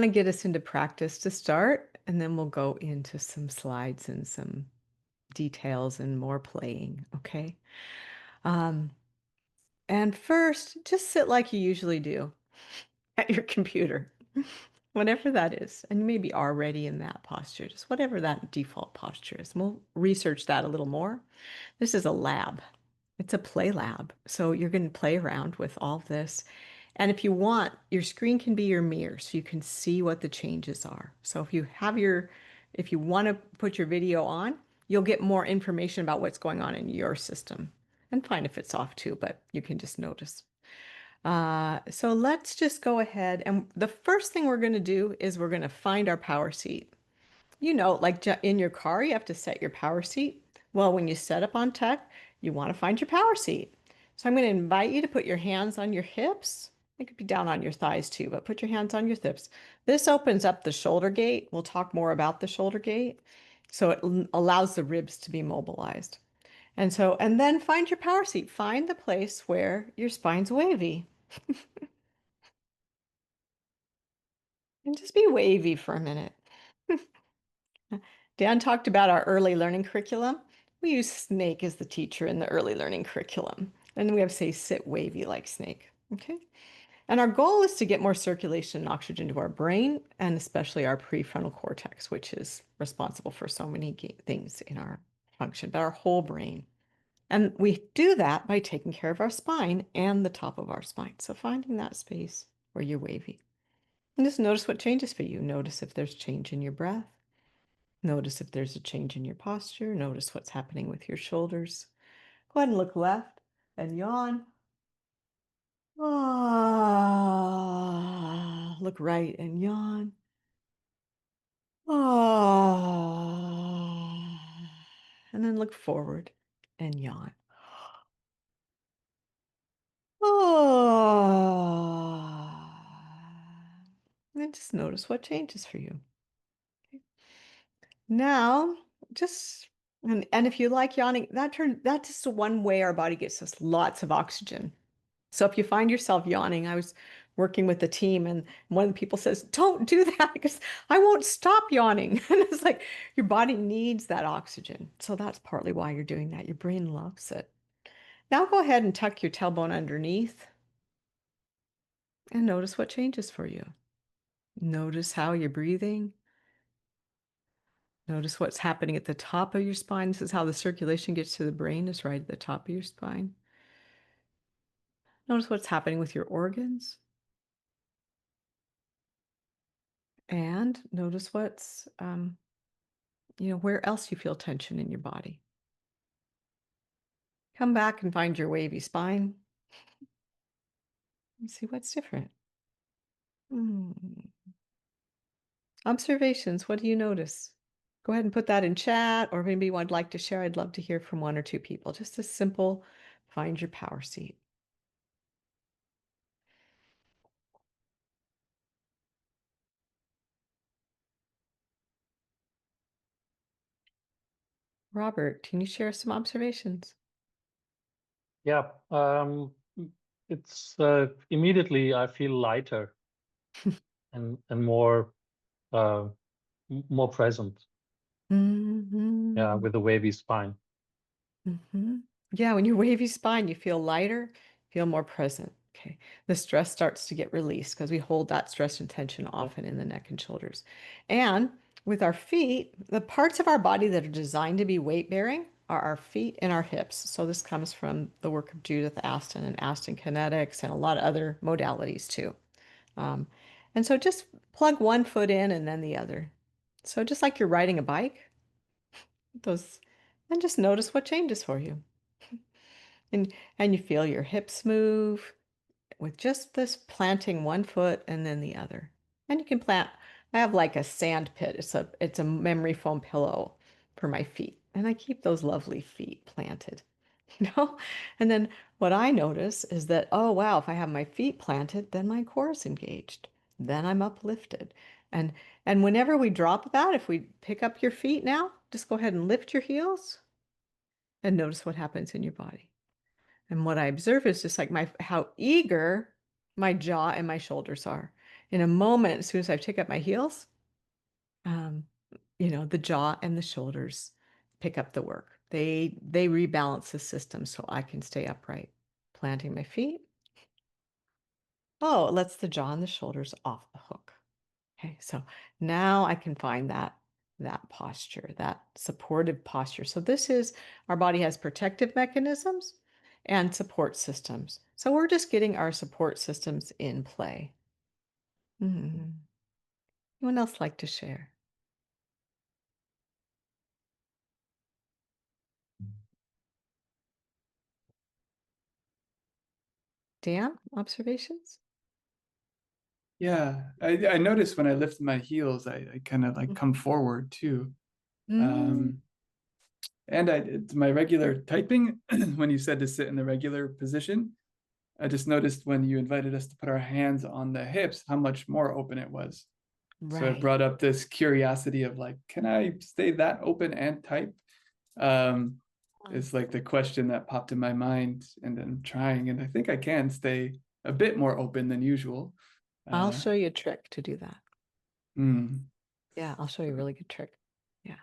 to get us into practice to start, and then we'll go into some slides and some details and more playing, okay? Um, and first, just sit like you usually do at your computer, whatever that is. And you maybe are already in that posture, just whatever that default posture is. We'll research that a little more. This is a lab. It's a play lab. So you're going to play around with all this. And if you want, your screen can be your mirror so you can see what the changes are. So if you want to put your video on, you'll get more information about what's going on in your system. And fine if it's off too, but you can just notice. So let's just go ahead. And the first thing we're going to do is we're going to find our power seat. Like in your car, you have to set your power seat. Well, when you set up on tech, you want to find your power seat. So I'm going to invite you to put your hands on your hips. It could be down on your thighs too, but put your hands on your hips. This opens up the shoulder gate. We'll talk more about the shoulder gate. So it allows the ribs to be mobilized. And then find your power seat. Find the place where your spine's wavy. And just be wavy for a minute. Dan talked about our early learning curriculum. We use snake as the teacher in the early learning curriculum. And we have say sit wavy like snake. Okay. And our goal is to get more circulation and oxygen to our brain and especially our prefrontal cortex, which is responsible for so many things in our function, but our whole brain. And we do that by taking care of our spine and the top of our spine. So finding that space where you're wavy. And just notice what changes for you. Notice if there's change in your breath. Notice if there's a change in your posture. Notice what's happening with your shoulders. Go ahead and look left and yawn. Ah, look right and yawn. Ah, and then look forward and yawn. Ah, and just notice what changes for you. Now, just and if you like yawning, that's just one way our body gets us lots of oxygen. So if you find yourself yawning, I was working with the team and one of the people says, "Don't do that because I won't stop yawning." And it's like your body needs that oxygen. So that's partly why you're doing that. Your brain loves it. Now go ahead and tuck your tailbone underneath and notice what changes for you. Notice how you're breathing. Notice what's happening at the top of your spine. This is how the circulation gets to the brain, is right at the top of your spine. Notice what's happening with your organs. And notice where else you feel tension in your body. Come back and find your wavy spine and see what's different. Hmm. Observations, what do you notice? Go ahead and put that in chat, or if anybody would like to share, I'd love to hear from one or two people. Just a simple find your power seat. Robert, can you share some observations? Yeah, it's immediately I feel lighter and uh, more present. Yeah, Hmm. with a wavy spine. Hmm. Yeah, when you're wavy spine, you feel lighter, feel more present. Okay. The stress starts to get released because we hold that stress and tension Yeah. often in the neck and shoulders. And with our feet, the parts of our body that are designed to be weight bearing are our feet and our hips. So this comes from the work of Judith Aston and Aston Kinetics and a lot of other modalities too. Um, and so just plug one foot in and then the other. So just like you're riding a bike, those, and just notice what changes for you. And you feel your hips move with just this planting one foot and then the other. And you can plant, I have like a sand pit. It's a memory foam pillow for my feet. And I keep those lovely feet planted, you know? And then what I notice is that, oh wow, if I have my feet planted, then my core is engaged. Then I'm uplifted. And and whenever we drop that, if we pick up your feet now, just go ahead and lift your heels and notice what happens in your body. And what I observe is just like how eager my jaw and my shoulders are. In a moment, as soon as I take up my heels, um, the jaw and the shoulders pick up the work. They rebalance the system so I can stay upright. Planting my feet. Oh, it lets the jaw and the shoulders off the hook. Okay, so now I can find that posture, that supportive posture. So this is our body has protective mechanisms and support systems. So we're just getting our support systems in play. Mhm. Anyone else like to share? Dan, observations? Yeah, I noticed when I lift my heels, I kind of like come forward too. Mm, Um, and it's my regular typing, when you said to sit in the regular position, I just noticed when you invited us to put our hands on the hips, how much more open it was. So it right. brought up this curiosity of like, can I stay that open and type? Um, it's like the question that popped in my mind, and then trying, and I think I can stay a bit more open than usual. I'll Uh, show you a trick to do that. mm, Yeah, I'll show you a really good trick. Yeah,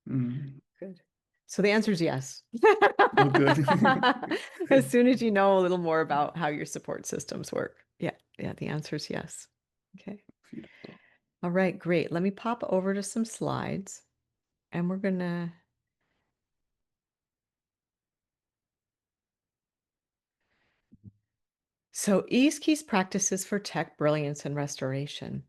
mm. good. So the answer is yes. Oh, good. As Good. soon as you know a little more about how your support systems work. Yeah, yeah, the answer is yes. Okay. Beautiful. All right, great. Let me pop over to some slides and we're gonna So, East Keys practices for tech brilliance and restoration.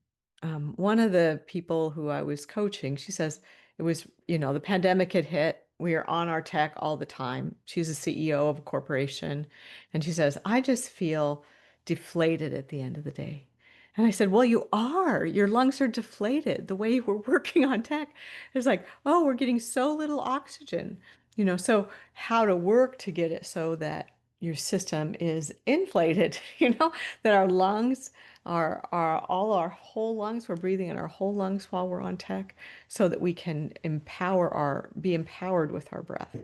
One of the people who I was coaching, she says it was, the pandemic had hit. We are on our tech all the time. She's a CEO of a corporation. And she says, I just feel deflated at the end of the day. And I said, well, you are. Your lungs are deflated the way we're working on tech. It's like, oh, we're getting so little oxygen. So how to work to get it so that your system is inflated, that our lungs are all our whole lungs, we're breathing in our whole lungs while we're on tech so that we can be empowered with our breath.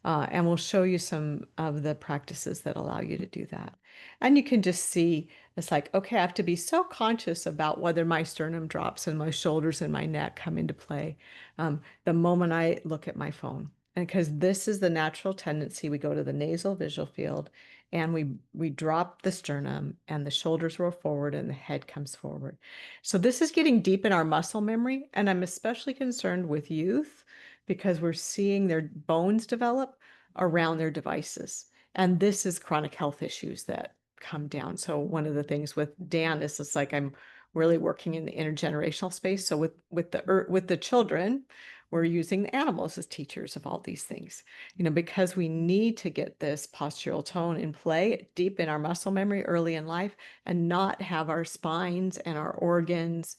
And we'll show you some of the practices that allow you to do that. And you can just see it's like, okay, I have to be so conscious about whether my sternum drops and my shoulders and my neck come into play the moment I look at my phone. And because this is the natural tendency, we go to the nasal visual field and we drop the sternum and the shoulders roll forward and the head comes forward. So this is getting deep in our muscle memory. And I'm especially concerned with youth because we're seeing their bones develop around their devices. And this is chronic health issues that come down. So one of the things with Dan is it's like I'm really working in the intergenerational space. So with the children, we're using the animals as teachers of all these things. Because we need to get this postural tone in play deep in our muscle memory early in life and not have our spines and our organs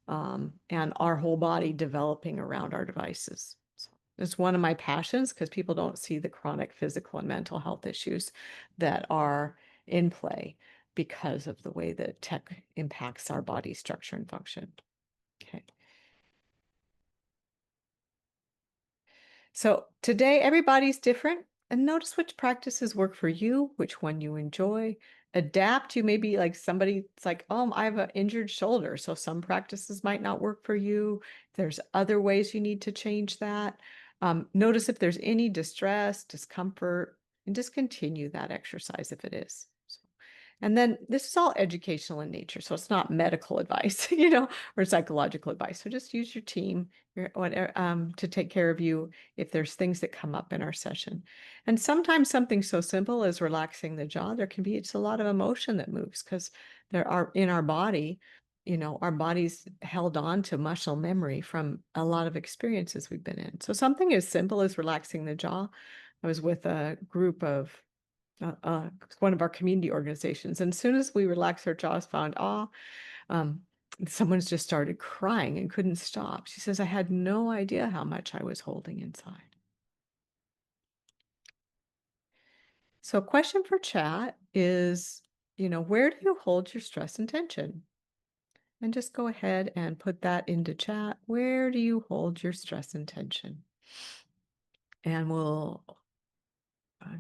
and our whole body developing around our devices. So it's one of my passions because people don't see the chronic physical and mental health issues that are in play because of the way that tech impacts our body structure and function. Okay. So today, everybody's different. And notice which practices work for you, which one you enjoy. Adapt. You may be like somebody, it's like, oh, I have an injured shoulder. So some practices might not work for you. There's other ways you need to change that. Notice if there's any distress, discomfort, and just continue that exercise if it is. And then this is all educational in nature. So it's not medical advice, or psychological advice. So just use your team to take care of you if there's things that come up in our session. And sometimes something so simple as relaxing the jaw, it's a lot of emotion that moves because there are in our body, our body's held on to muscle memory from a lot of experiences we've been in. So something as simple as relaxing the jaw. I was with a group of one of our community organizations. And as soon as we relaxed our jaws, found awe, um, someone's just started crying and couldn't stop. She says, I had no idea how much I was holding inside. So, question for chat is, where do you hold your stress and tension? And just go ahead and put that into chat. Where do you hold your stress and tension? And we'll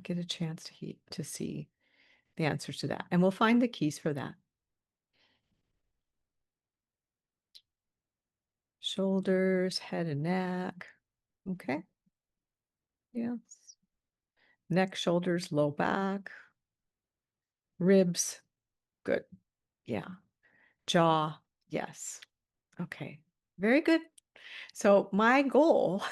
get a chance to see the answers to that. And we'll find the keys for that. shoulders, head and neck. Okay. Yes. Neck, shoulders, low back, ribs. Good. Yeah. Jaw. Yes. Okay. Very good. So my goal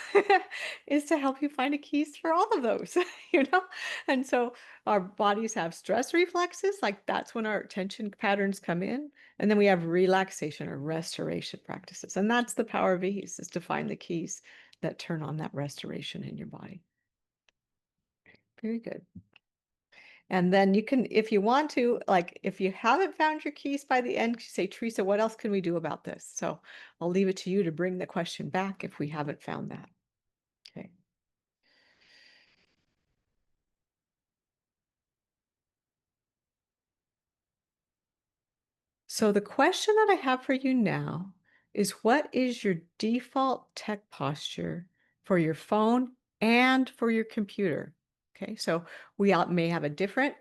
is to help you find a keys for all of those, you know? And so our bodies have stress reflexes, like that's when our attention patterns come in. And then we have relaxation or restoration practices. And that's the power of ease, is to find the keys that turn on that restoration in your body. Very good. And then you can, if you want to, like, if you haven't found your keys by the end, say, Teresa, what else can we do about this? So I'll leave it to you to bring the question back if we haven't found that. Okay. So the question that I have for you now is, what is your default tech posture for your phone and for your computer? Okay, so we may have a different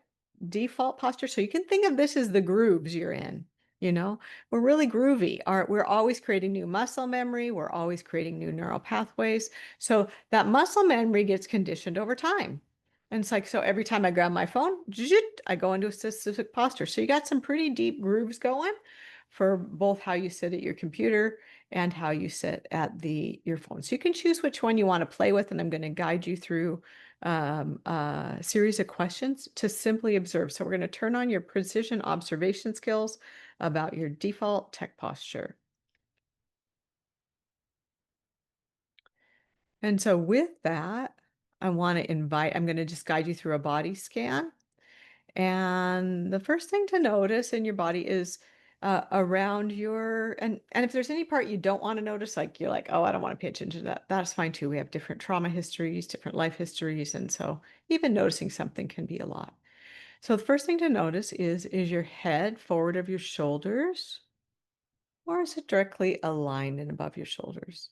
default posture. So you can think of this as the grooves you're in. You know, we're really groovy. We're always creating new muscle memory. We're always creating new neural pathways. So that muscle memory gets conditioned over time. And it's like, so every time I grab my phone, I go into a specific posture. So you got some pretty deep grooves going for both how you sit at your computer and how you sit at your phone. So you can choose which one you want to play with, and I'm going to guide you through a series of questions to simply observe. So we're going to turn on your precision observation skills about your default tech posture. And so with that, I'm going to just guide you through a body scan. And the first thing to notice in your body is around and if there's any part you don't want to notice, like you're like, oh, I don't want to pay attention to that, that's fine too. We have different trauma histories, different life histories. And so even noticing something can be a lot. So the first thing to notice is your head forward of your shoulders, or is it directly aligned and above your shoulders?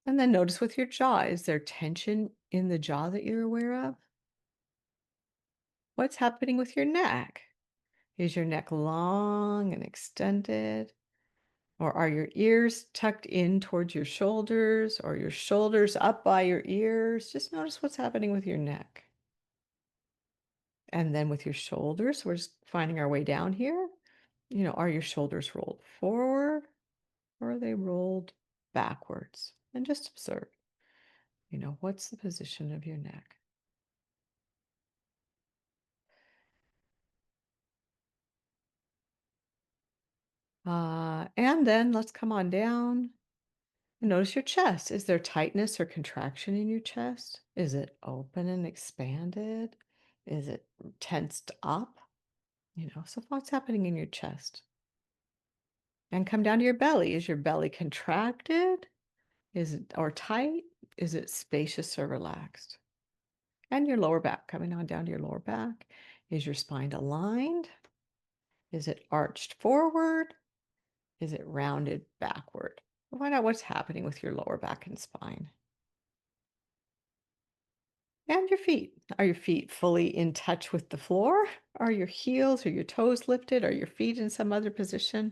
And then notice with your jaw, is there tension in the jaw that you're aware of? What's happening with your neck? Is your neck long and extended? Or are your ears tucked in towards your shoulders, or your shoulders up by your ears? Just notice what's happening with your neck. And then with your shoulders, we're just finding our way down here. You know, are your shoulders rolled forward, or are they rolled backwards? And just observe, you know, what's the position of your neck? And then let's come on down. Notice your chest. Is there tightness or contraction in your chest? Is it open and expanded? Is it tensed up? You know, so what's happening in your chest? And come down to your belly. Is your belly contracted? Is it or tight? Is it spacious or relaxed? And your lower back, coming on down to your lower back. Is your spine aligned? Is it arched forward? Is it rounded backward? Find out what's happening with your lower back and spine. And your feet. Are your feet fully in touch with the floor? Are your heels or your toes lifted? Are your feet in some other position?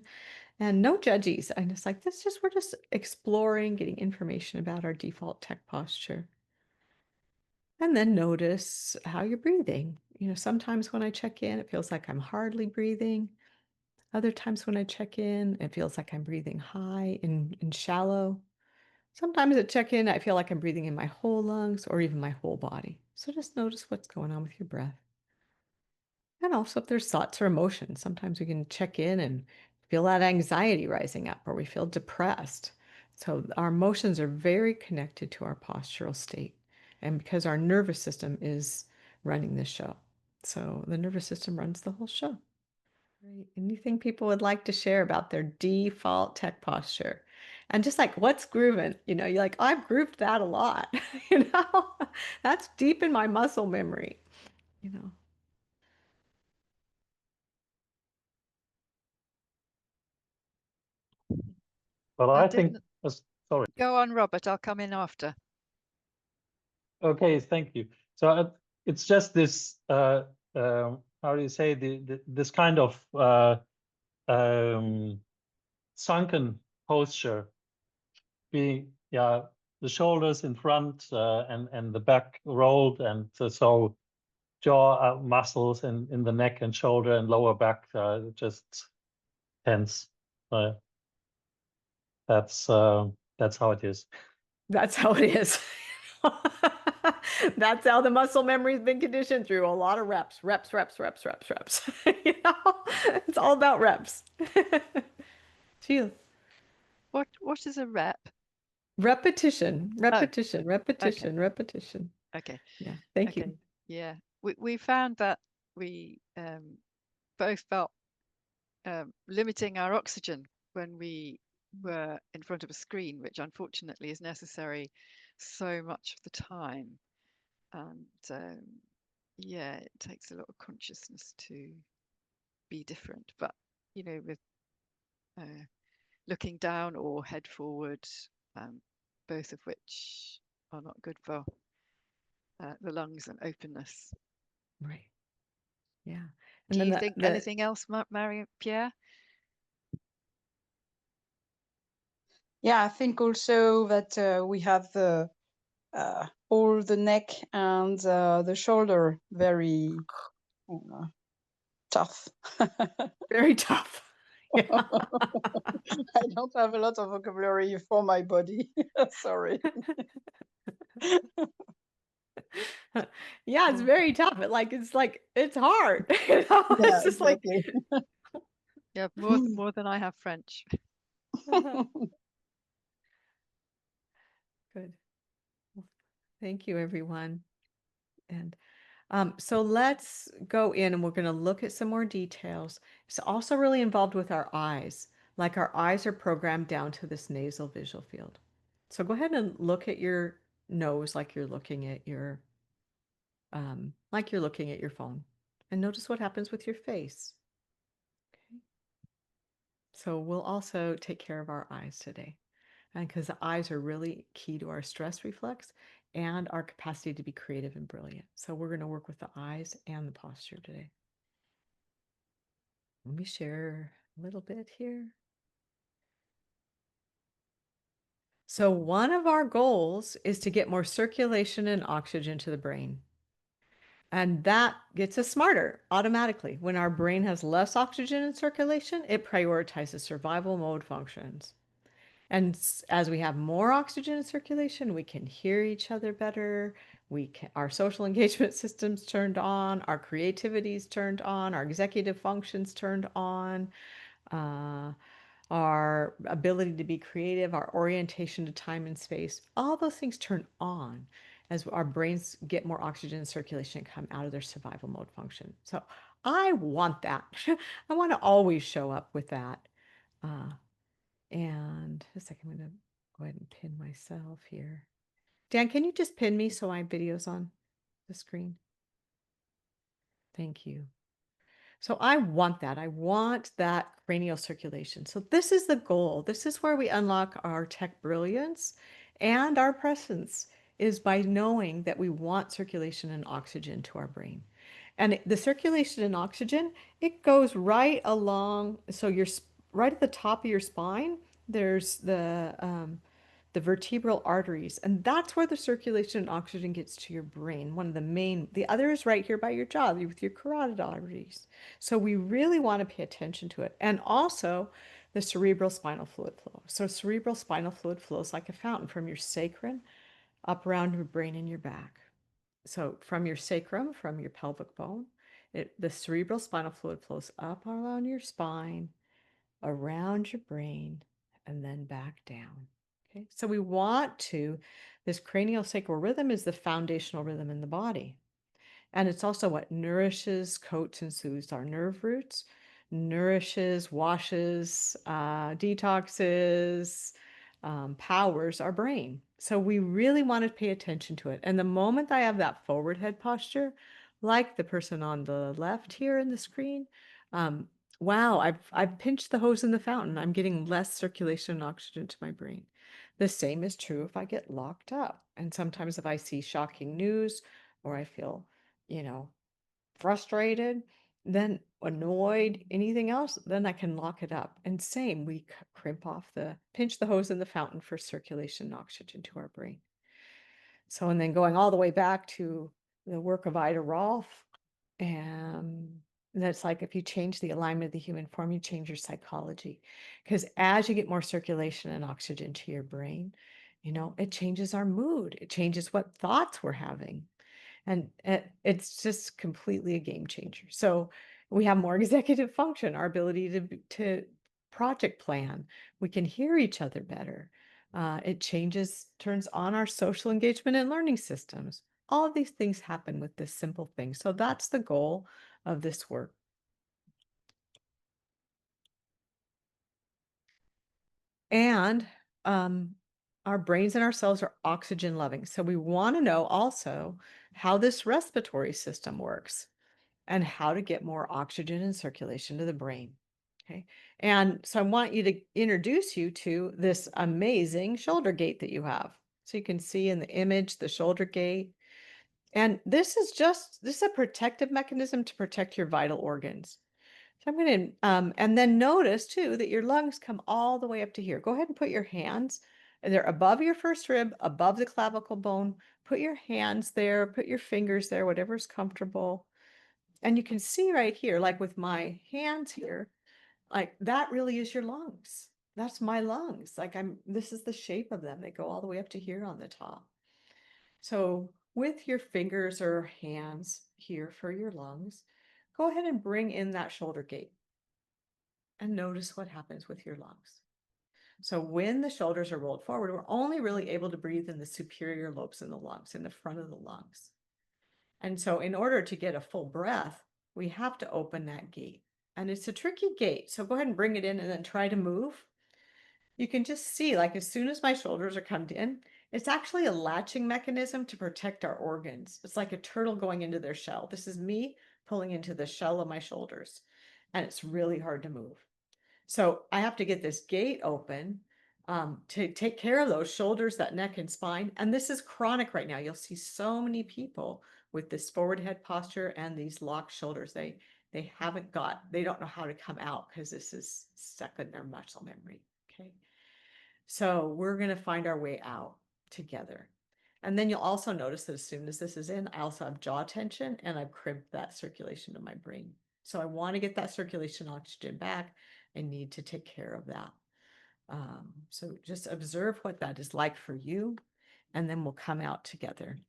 And no judgies. And it's like, we're just exploring, getting information about our default tech posture. And then notice how you're breathing. You know, sometimes when I check in, it feels like I'm hardly breathing. Other times when I check in, it feels like I'm breathing high and shallow. Sometimes at check-in, I feel like I'm breathing in my whole lungs or even my whole body. So just notice what's going on with your breath. And also if there's thoughts or emotions, sometimes we can check in and feel that anxiety rising up, or we feel depressed. So our emotions are very connected to our postural state, and because our nervous system is running the show. So the nervous system runs the whole show. Great. Anything people would like to share about their default tech posture? And just like, what's grooving? You know, you're like, I've grooved that a lot. You know, that's deep in my muscle memory, you know. Well, I I think, didn't sorry. go on, Robert. I'll come in after. Okay, thank you. So it's just this, how do you say, this kind of sunken posture. Being, yeah, the shoulders in front and the back rolled, and so jaw muscles in the neck and shoulder and lower back just tense. That's how it is. That's how it is. That's how the muscle memory's been conditioned through a lot of reps. You know, it's all about reps. Sheila. What is a rep? Repetition. Okay. Yeah, thank you. Yeah. We found that we both felt limiting our oxygen when we were in front of a screen, which unfortunately is necessary so much of the time. And yeah, it takes a lot of consciousness to be different. But, you know, with looking down or head forward, both of which are not good for the lungs and openness. Right. Yeah. And do you think anything else, Marie-Pierre? Yeah, I think also that we have all the neck and the shoulder very tough. Very tough. Yeah. I don't have a lot of vocabulary for my body. Sorry. Yeah, it's very tough. It's hard. You know? Yeah, It's just exactly. Yeah, more than I have French. Good. Well, thank you, everyone. And so let's go in and we're going to look at some more details. It's also really involved with our eyes. Like our eyes are programmed down to this nasal visual field. So go ahead and look at your nose like you're looking at your phone, and notice what happens with your face. Okay. So we'll also take care of our eyes today, and because the eyes are really key to our stress reflex and our capacity to be creative and brilliant. So we're going to work with the eyes and the posture today. Let me share a little bit here. So one of our goals is to get more circulation and oxygen to the brain. And that gets us smarter automatically. When our brain has less oxygen in circulation, it prioritizes survival mode functions. And as we have more oxygen in circulation, we can hear each other better. Our social engagement system's turned on, our creativity's turned on, our executive functions turned on, our ability to be creative, our orientation to time and space, all those things turn on as our brains get more oxygen in circulation and come out of their survival mode function. So I want that. I want to always show up with that. And a second, I'm going to go ahead and pin myself here. Dan, can you just pin me so my video's on the screen? Thank you. So I want that. I want that cranial circulation. So this is the goal. This is where we unlock our tech brilliance and our presence, is by knowing that we want circulation and oxygen to our brain. And the circulation and oxygen, it goes right along. So you're right at the top of your spine. There's the vertebral arteries, and that's where the circulation and oxygen gets to your brain. One of the other is right here by your jaw with your carotid arteries. So we really want to pay attention to it. And also the cerebral spinal fluid flow. So cerebral spinal fluid flows like a fountain from your sacrum up around your brain and your back. So from your sacrum, from your pelvic bone, the cerebral spinal fluid flows up around your spine, around your brain, and then back down. Okay, so we want this craniosacral rhythm is the foundational rhythm in the body. And it's also what nourishes, coats, and soothes our nerve roots, nourishes, washes, detoxes, powers our brain. So we really want to pay attention to it. And the moment I have that forward head posture, like the person on the left here in the screen, wow, I've pinched the hose in the fountain. I'm getting less circulation and oxygen to my brain. The same is true if I get locked up. And sometimes if I see shocking news or I feel, frustrated, then annoyed, anything else, then I can lock it up. And same, we crimp off pinch the hose in the fountain for circulation and oxygen to our brain. So, and then going all the way back to the work of Ida Rolf, and that's like if you change the alignment of the human form, you change your psychology. Because as you get more circulation and oxygen to your brain, it changes our mood. It changes what thoughts we're having. And it's just completely a game changer. So we have more executive function, our ability to project plan. We can hear each other better. It turns on our social engagement and learning systems. All of these things happen with this simple thing. So that's the goal of this work. And our brains and our cells are oxygen loving. So we want to know also how this respiratory system works and how to get more oxygen and circulation to the brain. Okay. And so I want you to introduce you to this amazing shoulder gate that you have. So you can see in the image, the shoulder gate. And this is a protective mechanism to protect your vital organs. So I'm going to, and then notice too that your lungs come all the way up to here. Go ahead and put your hands, they're above your first rib, above the clavicle bone. Put your hands there, put your fingers there, whatever's comfortable. And you can see right here, like with my hands here, like that really is your lungs. That's my lungs. Like this is the shape of them. They go all the way up to here on the top. So with your fingers or hands here for your lungs, go ahead and bring in that shoulder gate and notice what happens with your lungs. So when the shoulders are rolled forward, we're only really able to breathe in the superior lobes in the lungs, in the front of the lungs. And so in order to get a full breath, we have to open that gate. And it's a tricky gate. So go ahead and bring it in and then try to move. You can just see, like as soon as my shoulders are come in, it's actually a latching mechanism to protect our organs. It's like a turtle going into their shell. This is me pulling into the shell of my shoulders. And it's really hard to move. So I have to get this gate open to take care of those shoulders, that neck and spine. And this is chronic right now. You'll see so many people with this forward head posture and these locked shoulders. They don't know how to come out because this is stuck in their muscle memory. Okay. So we're going to find our way out together. And then you'll also notice that as soon as this is in, I also have jaw tension and I've crimped that circulation to my brain. So I want to get that circulation oxygen back. I need to take care of that. So just observe what that is like for you, and then we'll come out together.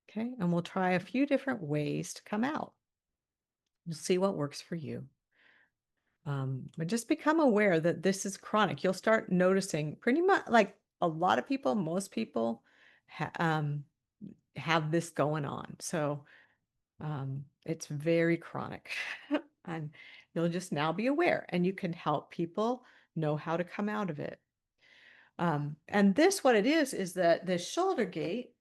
Okay, and we'll try a few different ways to come out. You'll see what works for you. But just become aware that this is chronic. You'll start noticing pretty much like a lot of people, most people have this going on. So it's very chronic. And you'll just now be aware, and you can help people know how to come out of it. And this, what it is that the shoulder gate,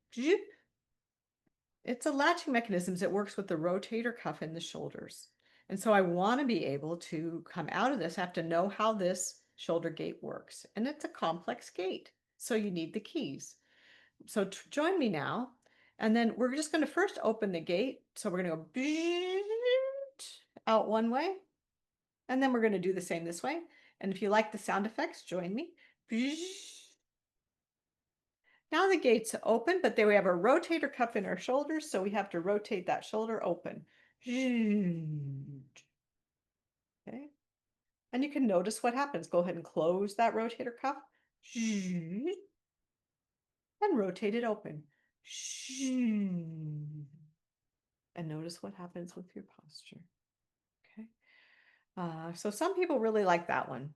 it's a latching mechanism that works with the rotator cuff in the shoulders. And so I want to be able to come out of this. I have to know how this shoulder gate works. And it's a complex gate. So you need the keys. So join me now. And then we're just going to first open the gate. So we're going to go out one way. And then we're going to do the same this way. And if you like the sound effects, join me. Now the gate's open, but then we have a rotator cuff in our shoulders, so we have to rotate that shoulder open. Okay. And you can notice what happens. Go ahead and close that rotator cuff. And rotate it open. And notice what happens with your posture. Okay. So some people really like that one.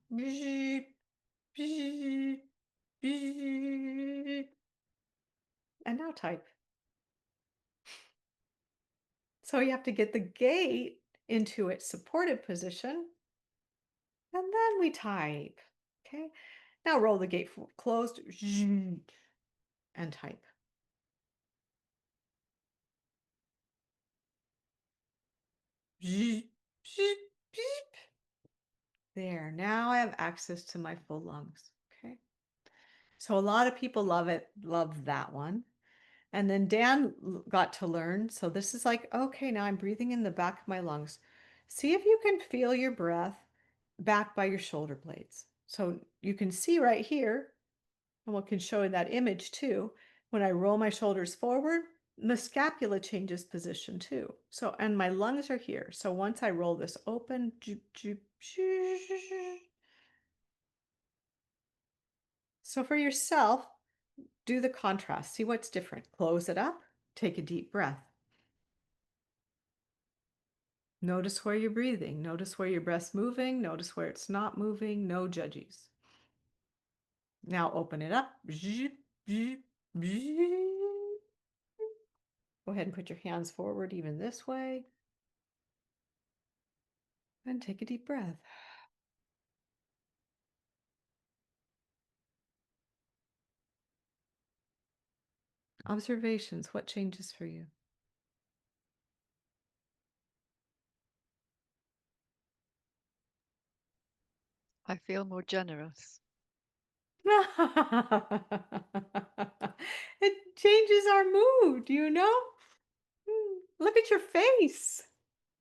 And now type. So you have to get the gate into its supported position. And then we type. Okay. Now roll the gate closed and type. There. Now I have access to my full lungs. Okay. So a lot of people love that one. And then Dan got to learn. So this is like, okay, now I'm breathing in the back of my lungs. See if you can feel your breath back by your shoulder blades. So you can see right here, and we can show that image too. When I roll my shoulders forward, the scapula changes position too. So, and my lungs are here. So once I roll this open, so for yourself, do the contrast. See what's different. Close it up. Take a deep breath. Notice where you're breathing. Notice where your breath's moving. Notice where it's not moving. No judges. Now open it up. Go ahead and put your hands forward even this way. And take a deep breath. Observations. What changes for you? I feel more generous. It changes our mood, you know? Look at your face.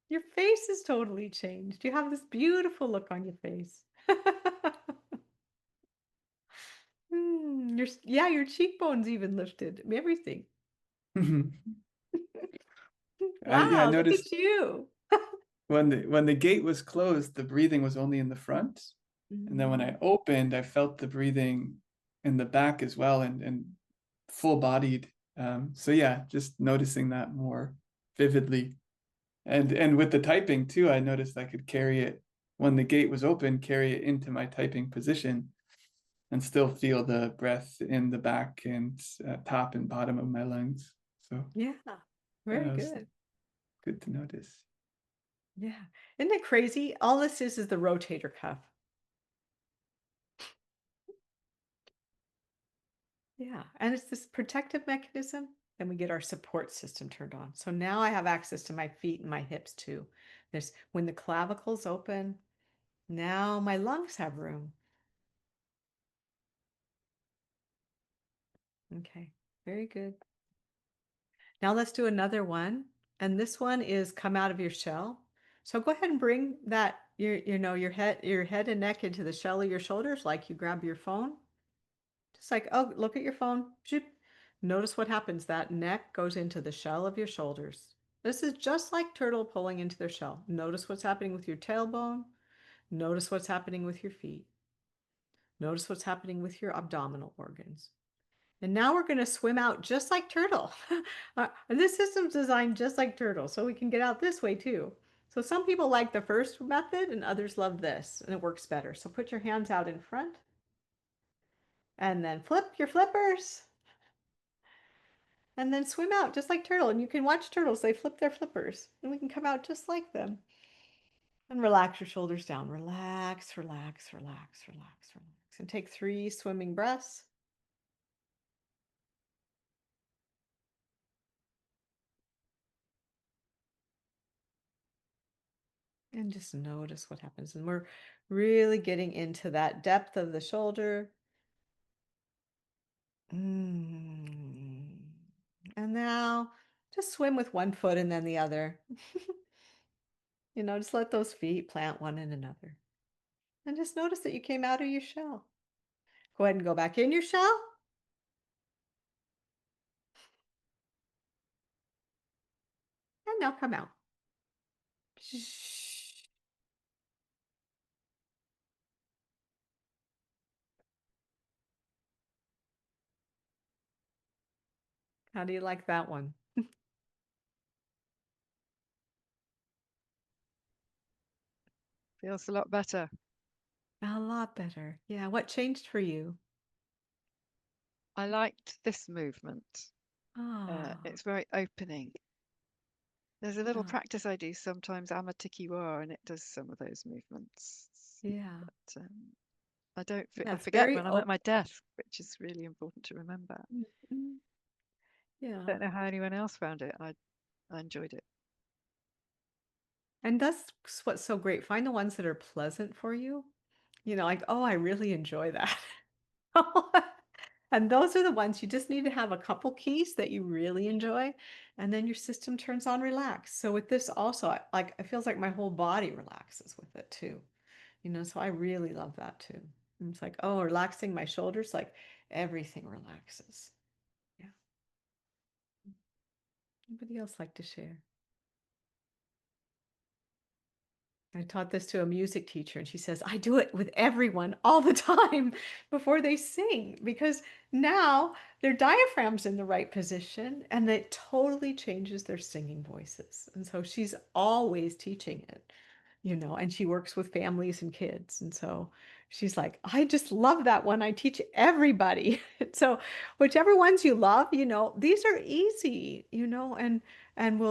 Your face is totally changed. You have this beautiful look on your face. Your cheekbones even lifted. Everything. Yeah, I Wow, look noticed at you. when the gate was closed, the breathing was only in the front. And then when I opened, I felt the breathing in the back as well, and full bodied. So yeah, just noticing that more vividly. And with the typing too, I noticed I could carry it when the gate was open, carry it into my typing position and still feel the breath in the back and top and bottom of my lungs. So Yeah, very was good. good to notice. Yeah. Isn't it crazy? All this is the rotator cuff. Yeah. And it's this protective mechanism. Then we get our support system turned on. So now I have access to my feet and my hips too. There's when the clavicles open, now my lungs have room. Okay. Very good. Now let's do another one. And this one is come out of your shell. So go ahead and bring that your head and neck into the shell of your shoulders like you grab your phone. Just like, oh, look at your phone. Zoop. Notice what happens. That neck goes into the shell of your shoulders. This is just like turtle pulling into their shell. Notice what's happening with your tailbone. Notice what's happening with your feet. Notice what's happening with your abdominal organs. And now we're going to swim out just like turtle. And this system's designed just like turtle, so we can get out this way too. So some people like the first method and others love this, and it works better. So put your hands out in front and then flip your flippers and then swim out just like turtle. And you can watch turtles, they flip their flippers and we can come out just like them. And relax your shoulders down. Relax, relax, relax, relax, relax. And take 3 swimming breaths. And just notice what happens. And we're really getting into that depth of the shoulder. And now just swim with one foot and then the other. Just let those feet plant one in another. And just notice that you came out of your shell. Go ahead and go back in your shell. And now come out. How do you like that one? Feels a lot better. A lot better. Yeah. What changed for you? I liked this movement. Ah, It's very opening. There's a little yeah. practice I do sometimes, Amatikiwa, and it does some of those movements. Yeah. But I That's forget very when I'm at my desk, which is really important to remember. Yeah. Don't know how anyone else found it. I enjoyed it. And that's what's so great. Find the ones that are pleasant for you. Like, oh, I really enjoy that. And those are the ones you just need to have a couple keys that you really enjoy, and then your system turns on relax. So with this also, like it feels like my whole body relaxes with it too. So I really love that too. And it's like, oh, relaxing my shoulders, like everything relaxes. Yeah. Anybody else like to share? I taught this to a music teacher, and she says, I do it with everyone all the time before they sing, because now their diaphragm's in the right position and it totally changes their singing voices. And so she's always teaching it, and she works with families and kids. And so she's like, I just love that one. I teach everybody. So whichever ones you love, these are easy, and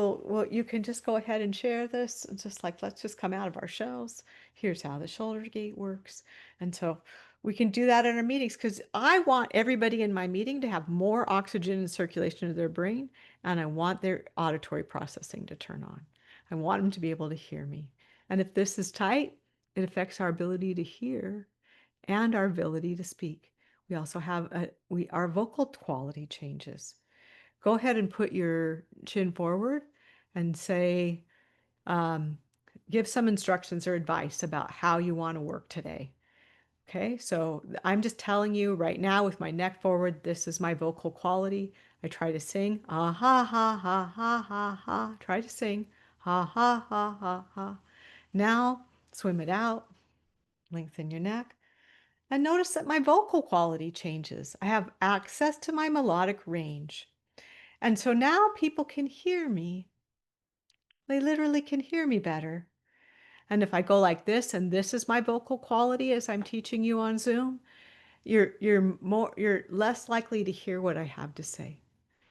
you can just go ahead and share this and just like, let's just come out of our shells. Here's how the shoulder gate works. And so we can do that in our meetings, because I want everybody in my meeting to have more oxygen and circulation to their brain, and I want their auditory processing to turn on. I want them to be able to hear me. And if this is tight, it affects our ability to hear and our ability to speak. We also have our vocal quality changes. Go ahead and put your chin forward and say, give some instructions or advice about how you want to work today. Okay, so I'm just telling you right now with my neck forward, this is my vocal quality. I try to sing, ah ha ha ha ha ha ha. Try to sing, ha ha ha ha ha. Now swim it out, lengthen your neck, and notice that my vocal quality changes. I have access to my melodic range. And so now people can hear me. They literally can hear me better. And if I go like this, and this is my vocal quality as I'm teaching you on Zoom, you're less likely to hear what I have to say.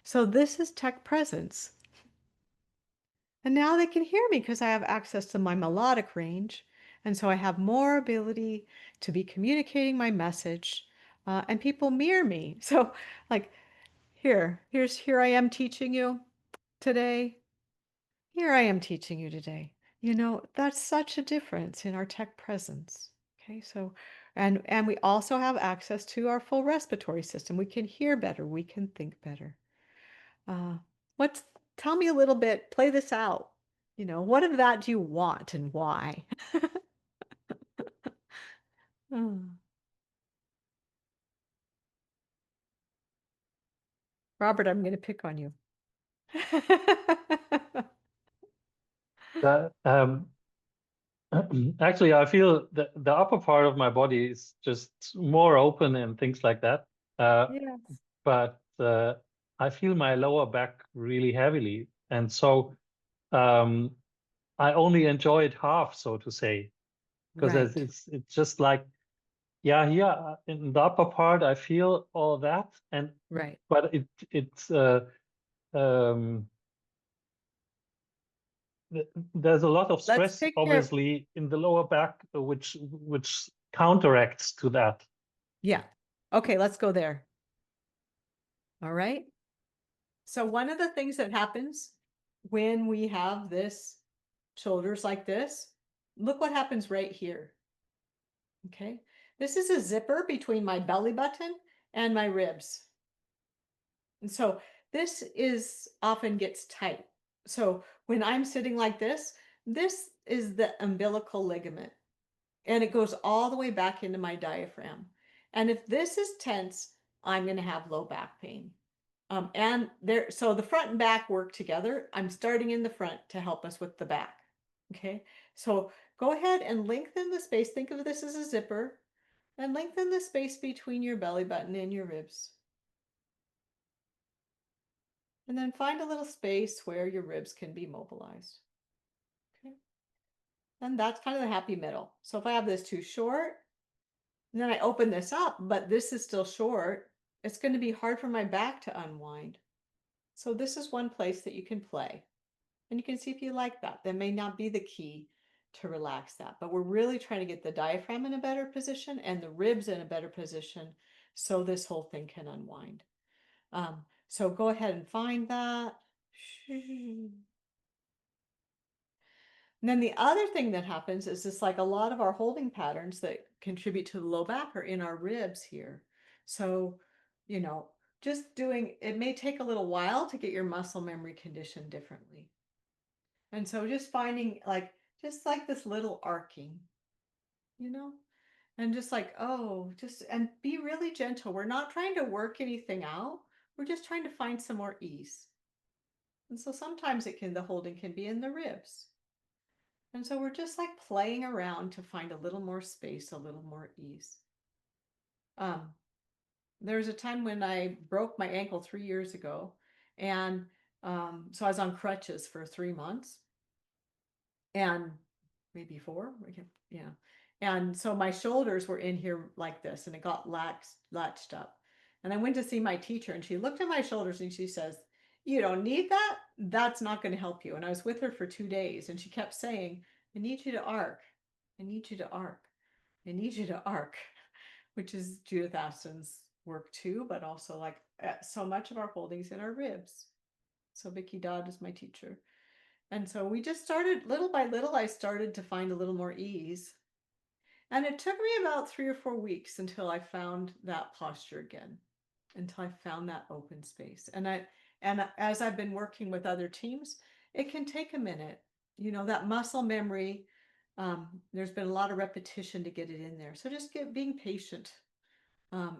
So this is tech presence. And now they can hear me because I have access to my melodic range. And so I have more ability to be communicating my message, and people mirror me. So like here I am teaching you today. Here I am teaching you today. That's such a difference in our tech presence. Okay, so and we also have access to our full respiratory system. We can hear better, we can think better. Uh, what's Tell me a little bit, play this out. What of that do you want and why? Oh. Robert, I'm going to pick on you. That, actually, I feel that the upper part of my body is just more open and things like that. Yes. But I feel my lower back really heavily, and so I only enjoy it half, so to say, because Right. it's just like, yeah, here in the upper part I feel all that, Right. but it's um, there's a lot of Let's stress, take care. obviously, in the lower back, which counteracts to that. Yeah. Okay, let's go there. All right. So one of the things that happens when we have this shoulders like this, look what happens right here. Okay. This is a zipper between my belly button and my ribs. And so this often gets tight. So when I'm sitting like this is the umbilical ligament, and it goes all the way back into my diaphragm. And if this is tense, I'm going to have low back pain. So the front and back work together. I'm starting in the front to help us with the back. Okay, so go ahead and lengthen the space. Think of this as a zipper, and lengthen the space between your belly button and your ribs. And then find a little space where your ribs can be mobilized. Okay, and that's kind of the happy middle. So if I have this too short, and then I open this up, but this is still short, it's going to be hard for my back to unwind. So this is one place that you can play. And you can see if you like that. That may not be the key to relax that, but we're really trying to get the diaphragm in a better position and the ribs in a better position so this whole thing can unwind. So go ahead and find that. And then the other thing that happens is it's like a lot of our holding patterns that contribute to the low back are in our ribs here. So you know, just doing, it may take a little while to get your muscle memory conditioned differently. And so just finding just like this little arcing, you know, and just like, oh, and be really gentle. We're not trying to work anything out. We're just trying to find some more ease. And so sometimes the holding can be in the ribs. And so we're just like playing around to find a little more space, a little more ease. There was a time when I broke my ankle 3 years ago. And so I was on crutches for 3 months. And maybe 4, yeah. And so my shoulders were in here like this, and it got latched up. And I went to see my teacher, and she looked at my shoulders and she says, "You don't need that. That's not going to help you." And I was with her for 2 days, and she kept saying, "I need you to arc. I need you to arc. I need you to arc," which is Judith Aston's work too, but also like so much of our holdings in our ribs. So Vicky Dodd is my teacher. And so we just started little by little, I started to find a little more ease. And it took me about 3 or 4 weeks until I found that posture again, until I found that open space. And as I've been working with other teams, it can take a minute. You know, that muscle memory, there's been a lot of repetition to get it in there. So just being patient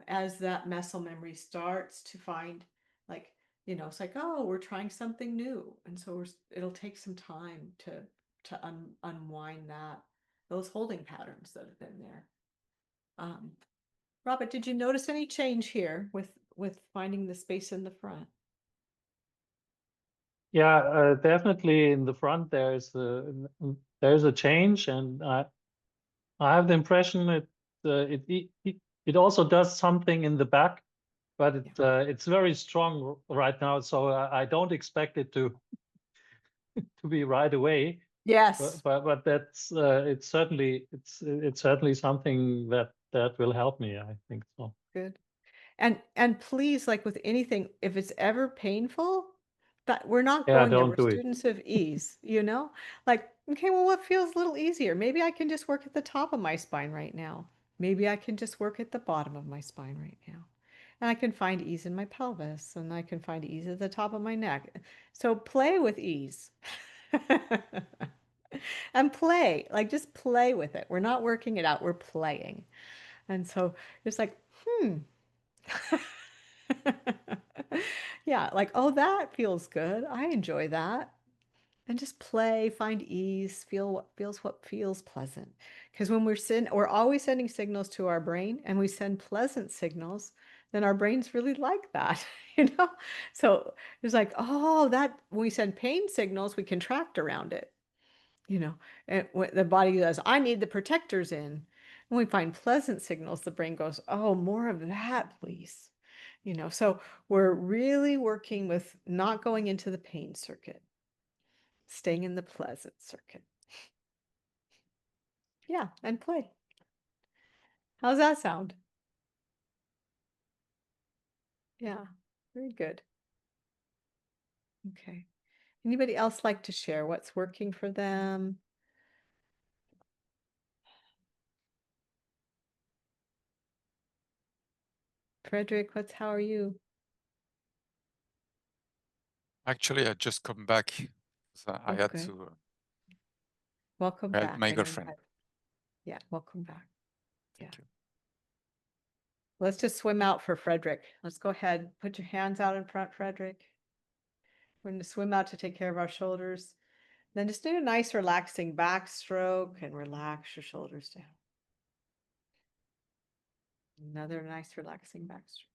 as that muscle memory starts to find, like, you know, it's like, oh, we're trying something new, and so it'll take some time to unwind those holding patterns that have been there. Robert, did you notice any change here with finding the space in the front? Yeah, definitely in the front there's a change, and I have the impression it also does something in the back, but it's very strong right now, so I don't expect it to be right away. Yes. But that's it's certainly something that will help me, I think so. Good. And please, like with anything, if it's ever painful, that we're not Yeah, going there. don't We're do it. students of ease, you know? Like, okay, well, what feels a little easier? Maybe I can just work at the top of my spine right now. Maybe I can just work at the bottom of my spine right now. And I can find ease in my pelvis, and I can find ease at the top of my neck. So play with ease. And play, like just play with it. We're not working it out, we're playing. And so it's like, yeah, like, oh, that feels good. I enjoy that. And just play, find ease, feel what feels pleasant. Because when we're always sending signals to our brain, and we send pleasant signals, then our brains really like that, you know? So it's like, oh, that when we send pain signals, we contract around it, you know? And when the body says, I need the protectors in. When we find pleasant signals, the brain goes, oh, more of that, please. You know, so we're really working with not going into the pain circuit, staying in the pleasant circuit. Yeah, and play. How's that sound? Yeah, very good. Okay. Anybody else like to share what's working for them? Frederick, how are you? Actually, I just come back. So I had Okay. to Welcome help back. my I know you girlfriend. yeah, welcome back. Thank you. Let's just swim out for Frederick. Let's go ahead. Put your hands out in front, Frederick. We're going to swim out to take care of our shoulders. Then just do a nice relaxing backstroke and relax your shoulders down. Another nice relaxing backstroke.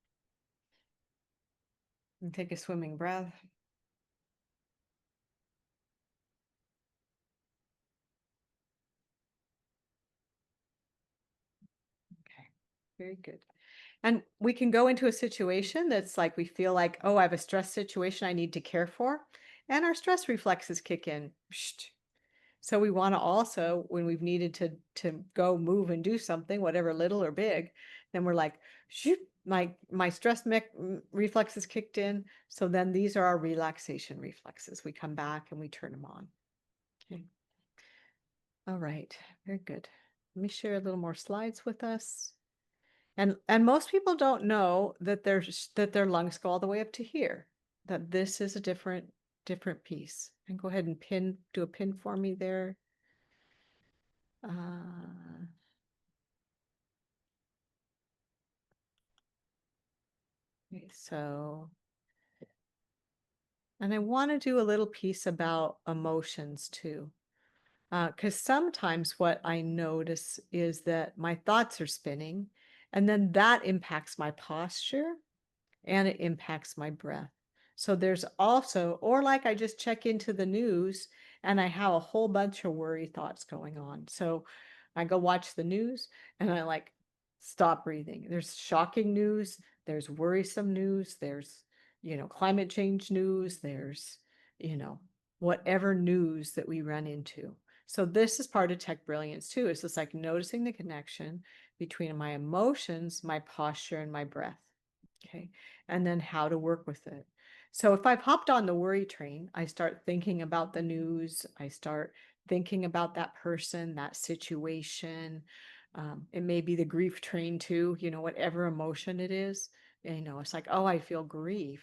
And take a swimming breath. Okay, very good. And we can go into a situation that's like we feel like, oh, I have a stress situation I need to care for, and our stress reflexes kick in. So we want to also, when we've needed to go move and do something, whatever little or big, then we're like, shoot, my stress reflexes kicked in. So then these are our relaxation reflexes. We come back and we turn them on. Okay. All right, very good. Let me share a little more slides with us. And most people don't know that their lungs go all the way up to here, that this is a different piece. And go ahead and do a pin for me there. Okay, so, and I want to do a little piece about emotions too. Because sometimes what I notice is that my thoughts are spinning, and then that impacts my posture and it impacts my breath. So there's also, or like I just check into the news and I have a whole bunch of worry thoughts going on. So I go watch the news and I like stop breathing. There's shocking news, there's worrisome news, there's, climate change news, there's, whatever news that we run into. So this is part of tech brilliance too. It's just like noticing the connection between my emotions, my posture, and my breath. Okay. And then how to work with it. So if I've hopped on the worry train, I start thinking about the news. I start thinking about that person, that situation. It may be the grief train too, whatever emotion it is. It's like, oh, I feel grief.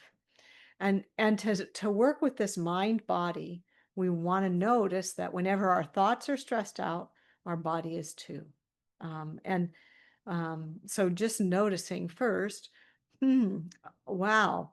And to work with this mind body, we want to notice that whenever our thoughts are stressed out, our body is too. So just noticing first, wow,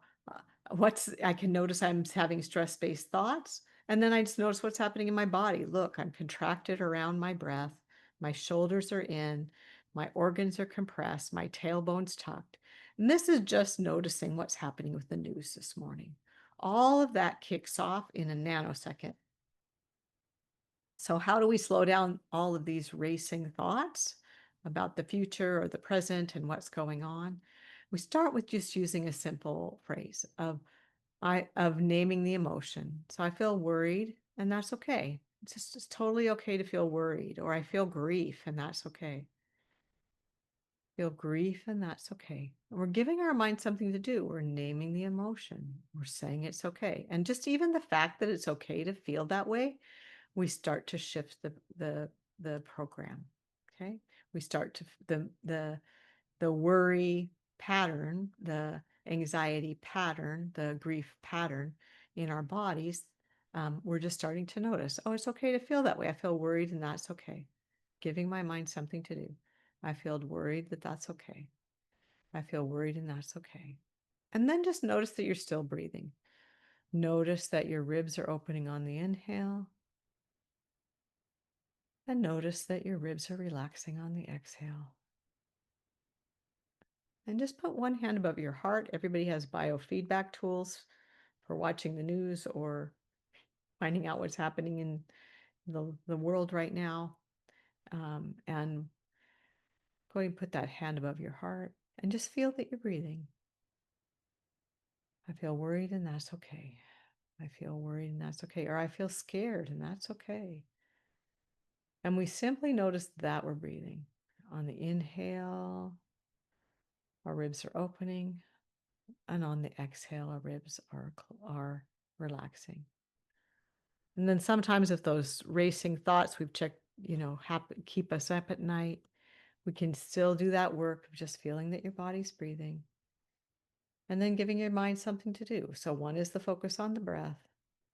I can notice I'm having stress-based thoughts. And then I just notice what's happening in my body. Look, I'm contracted around my breath. My shoulders are in, my organs are compressed, my tailbone's tucked. And this is just noticing what's happening with the news this morning. All of that kicks off in a nanosecond. So how do we slow down all of these racing thoughts about the future or the present and what's going on? We start with just using a simple phrase of naming the emotion. So I feel worried, and that's okay. It's totally okay to feel worried, or I feel grief, and that's okay. Feel grief, and that's okay. And we're giving our mind something to do. We're naming the emotion. We're saying it's okay. And just even the fact that it's okay to feel that way, we start to shift the program. Okay. We start to the worry pattern, the anxiety pattern, the grief pattern in our bodies. We're just starting to notice, oh, it's okay to feel that way. I feel worried, and that's okay. Giving my mind something to do. I feel worried, that's okay. I feel worried, and that's okay. And then just notice that you're still breathing. Notice that your ribs are opening on the inhale. And notice that your ribs are relaxing on the exhale. And just put one hand above your heart. Everybody has biofeedback tools for watching the news or finding out what's happening in the world right now. And go ahead and put that hand above your heart and just feel that you're breathing. I feel worried, and that's okay. I feel worried, and that's okay. Or I feel scared, and that's okay. And we simply notice that we're breathing. On the inhale, our ribs are opening. And on the exhale, our ribs are relaxing. And then sometimes if those racing thoughts we've checked, keep us up at night, we can still do that work of just feeling that your body's breathing. And then giving your mind something to do. So one is the focus on the breath,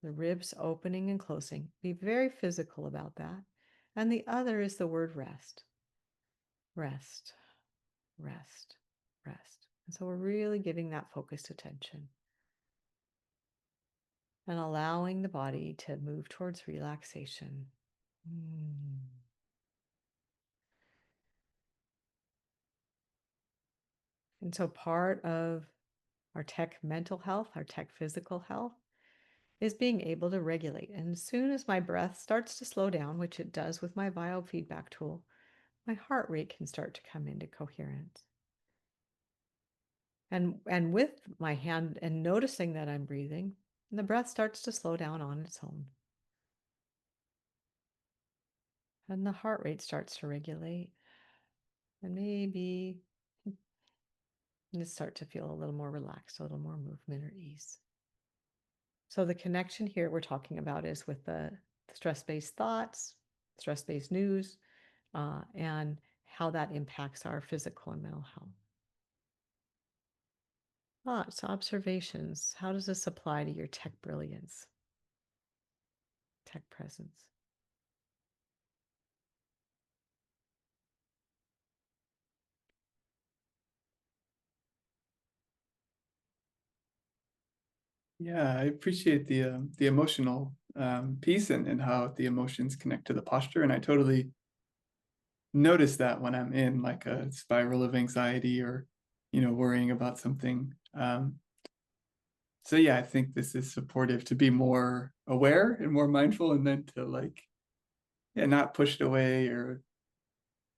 the ribs opening and closing. Be very physical about that. And the other is the word rest. Rest, rest, rest. And so we're really giving that focused attention. And allowing the body to move towards relaxation. And so part of our tech mental health, our tech physical health, is being able to regulate. And as soon as my breath starts to slow down, which it does with my biofeedback tool, my heart rate can start to come into coherence. And with my hand and noticing that I'm breathing, the breath starts to slow down on its own. And the heart rate starts to regulate. And maybe just start to feel a little more relaxed, a little more movement or ease. So the connection here we're talking about is with the stress-based thoughts, stress-based news, and how that impacts our physical and mental health. Thoughts, observations. How does this apply to your tech brilliance, tech presence? Yeah, I appreciate the emotional piece and how the emotions connect to the posture, and I totally notice that when I'm in like a spiral of anxiety or worrying about something. So yeah, I think this is supportive to be more aware and more mindful, and then to like not push it away or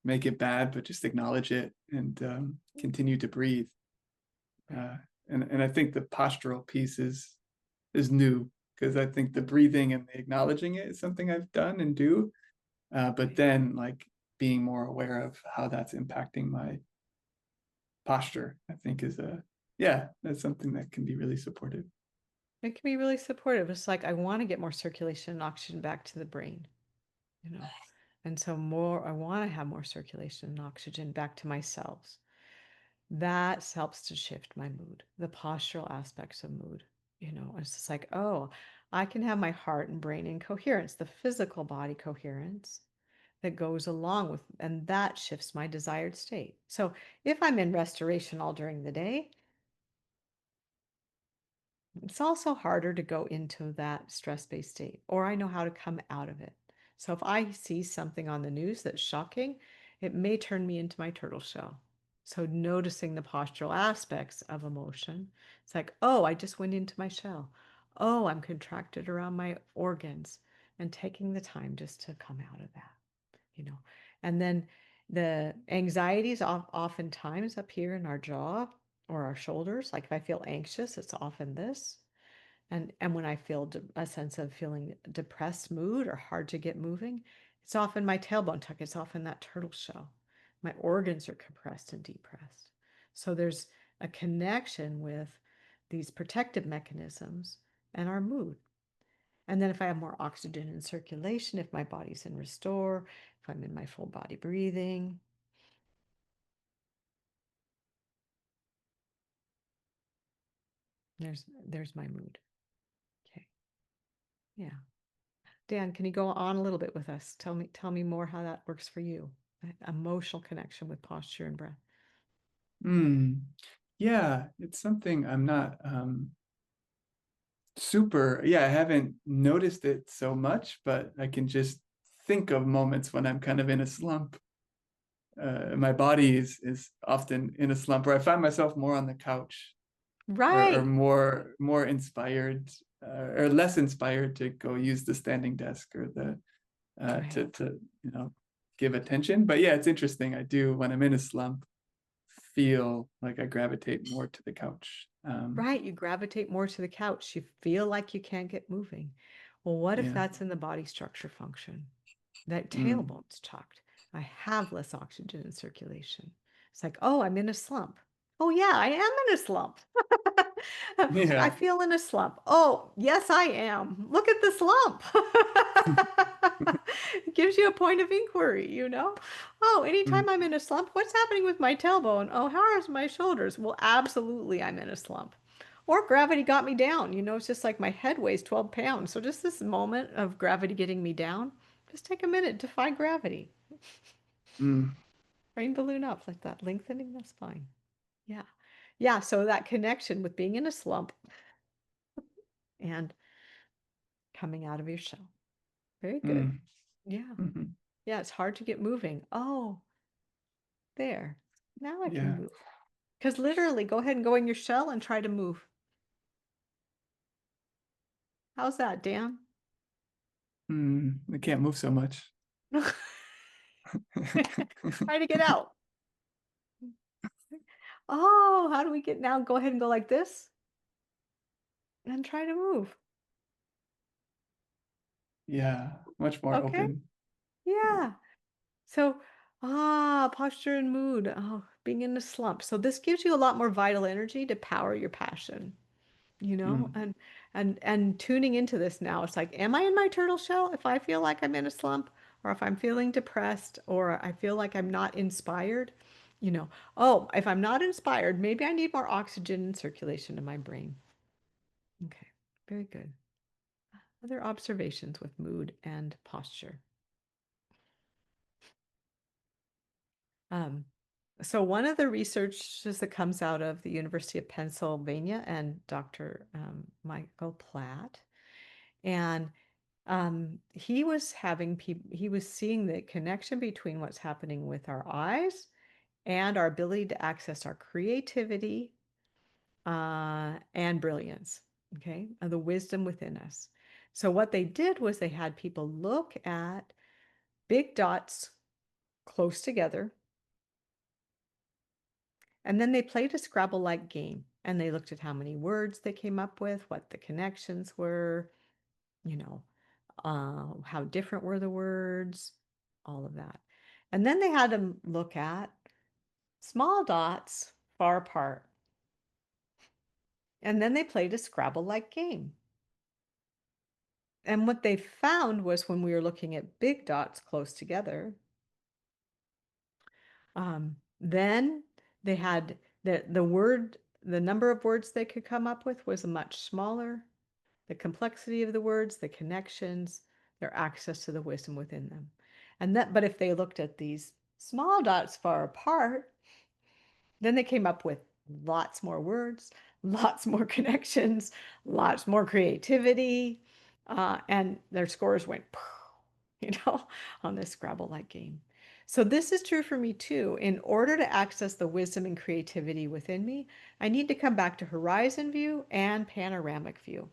make it bad, but just acknowledge it and continue to breathe. Uh, and I think the postural piece is new, because I think the breathing and the acknowledging it is something I've done and do, but then like being more aware of how that's impacting my posture, I think is that's something that can be really supportive. It can be really supportive. It's like, I want to get more circulation and oxygen back to the brain, and so I want to have more circulation and oxygen back to my cells. That helps to shift my mood, the postural aspects of mood. It's just like, oh, I can have my heart and brain in coherence, the physical body coherence that goes along with, and that shifts my desired state. So if I'm in restoration all during the day, it's also harder to go into that stress-based state, or I know how to come out of it. So if I see something on the news that's shocking, it may turn me into my turtle shell. So noticing the postural aspects of emotion, it's like, oh, I just went into my shell. Oh, I'm contracted around my organs, and taking the time just to come out of that. And then the anxieties oftentimes up here in our jaw or our shoulders. Like if I feel anxious, it's often this. And when I feel a sense of feeling depressed mood or hard to get moving, it's often my tailbone tuck. It's often that turtle shell. My organs are compressed and depressed. So there's a connection with these protective mechanisms and our mood. And then if I have more oxygen in circulation, if my body's in restore, if I'm in my full body breathing. There's my mood. Okay. Yeah. Dan, can you go on a little bit with us? Tell me more how that works for you. Emotional connection with posture and breath. Yeah, it's something I'm not I haven't noticed it so much, but I can just think of moments when I'm kind of in a slump. My body is often in a slump, or I find myself more on the couch, Right. or more inspired, or less inspired to go use the standing desk or the Right. to give attention. But yeah, it's interesting. I do, when I'm in a slump, feel like I gravitate more to the couch. Right. You gravitate more to the couch. You feel like you can't get moving. Well, what if Yeah. that's in the body structure function? That tailbone's tucked. I have less oxygen in circulation. It's like, oh, I'm in a slump. Oh, yeah, I am in a slump. I Yeah. feel in a slump. Oh, yes, I am. Look at the slump. It gives you a point of inquiry. Oh, anytime I'm in a slump, what's happening with my tailbone? Oh, how are my shoulders? Well, absolutely, I'm in a slump. Or gravity got me down. It's just like my head weighs 12 pounds. So just this moment of gravity getting me down, just take a minute, defy gravity. Rain balloon up like that, lengthening the spine. Yeah. Yeah. So that connection with being in a slump and coming out of your shell. Very good. Yeah. Yeah. It's hard to get moving. Oh, there. Now I can move. Because literally, go ahead and go in your shell and try to move. How's that, Dan? I can't move so much. Try to get out. Oh, how do we get now? Go ahead and go like this and try to move. Yeah, much more Okay. open. Yeah. So, posture and mood. Oh, being in a slump. So this gives you a lot more vital energy to power your passion, and tuning into this now. It's like, am I in my turtle shell if I feel like I'm in a slump, or if I'm feeling depressed, or I feel like I'm not inspired? You know, oh, if I'm not inspired, maybe I need more oxygen and circulation in my brain. Okay, very good. Other observations with mood and posture. So one of the researches that comes out of the University of Pennsylvania and Dr. Michael Platt, and he was he was seeing the connection between what's happening with our eyes and our ability to access our creativity and brilliance, okay, the wisdom within us. So what they did was they had people look at big dots close together, and then they played a Scrabble-like game, and they looked at how many words they came up with, what the connections were, you know, how different were the words, all of that. And then they had them look at small dots far apart. And then they played a Scrabble-like game. And what they found was when we were looking at big dots close together, then they had the number of words they could come up with was much smaller. The complexity of the words, the connections, their access to the wisdom within them. But if they looked at these small dots far apart, then they came up with lots more words, lots more connections, lots more creativity, and their scores went, on this Scrabble-like game. So this is true for me too. In order to access the wisdom and creativity within me, I need to come back to horizon view and panoramic view.